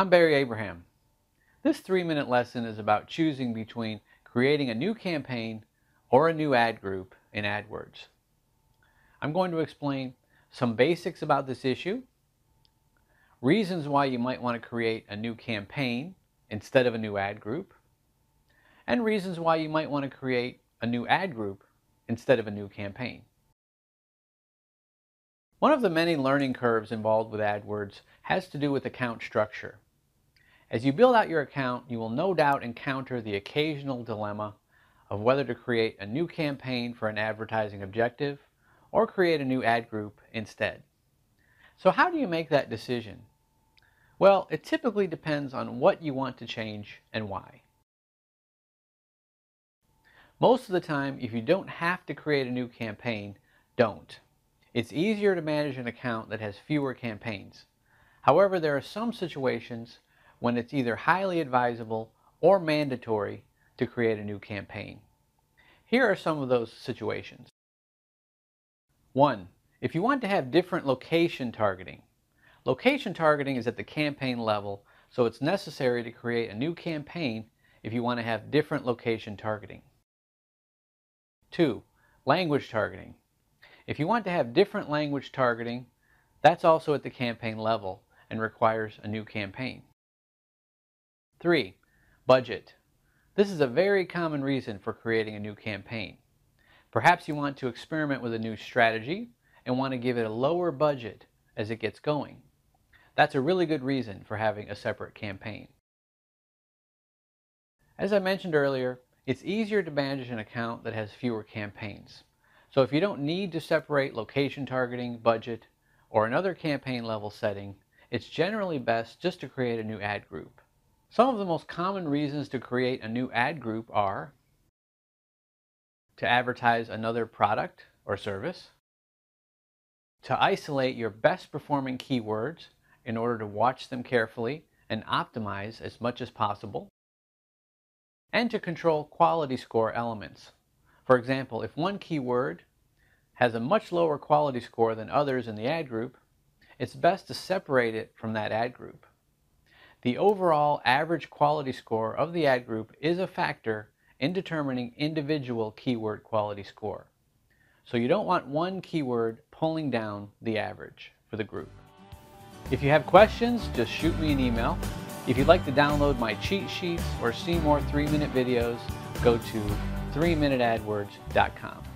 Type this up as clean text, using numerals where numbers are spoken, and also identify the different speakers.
Speaker 1: I'm Barry Abraham. This 3-minute lesson is about choosing between creating a new campaign or a new ad group in AdWords. I'm going to explain some basics about this issue, reasons why you might want to create a new campaign instead of a new ad group, and reasons why you might want to create a new ad group instead of a new campaign. One of the many learning curves involved with AdWords has to do with account structure. As you build out your account, you will no doubt encounter the occasional dilemma of whether to create a new campaign for an advertising objective or create a new ad group instead. So how do you make that decision? Well, it typically depends on what you want to change and why. Most of the time, if you don't have to create a new campaign, don't. It's easier to manage an account that has fewer campaigns. However, there are some situations when it's either highly advisable or mandatory to create a new campaign. Here are some of those situations. 1. If you want to have different location targeting. Location targeting is at the campaign level, so it's necessary to create a new campaign if you want to have different location targeting. 2. Language targeting. If you want to have different language targeting, that's also at the campaign level and requires a new campaign. 3. Budget. This is a very common reason for creating a new campaign. Perhaps you want to experiment with a new strategy and want to give it a lower budget as it gets going. That's a really good reason for having a separate campaign. As I mentioned earlier, it's easier to manage an account that has fewer campaigns. So if you don't need to separate location targeting, budget, or another campaign level setting, it's generally best just to create a new ad group. Some of the most common reasons to create a new ad group are to advertise another product or service, to isolate your best performing keywords in order to watch them carefully and optimize as much as possible, and to control quality score elements. For example, if one keyword has a much lower quality score than others in the ad group, it's best to separate it from that ad group. The overall average quality score of the ad group is a factor in determining individual keyword quality score. So you don't want one keyword pulling down the average for the group. If you have questions, just shoot me an email. If you'd like to download my cheat sheets or see more 3-minute videos, go to 3minuteadwords.com.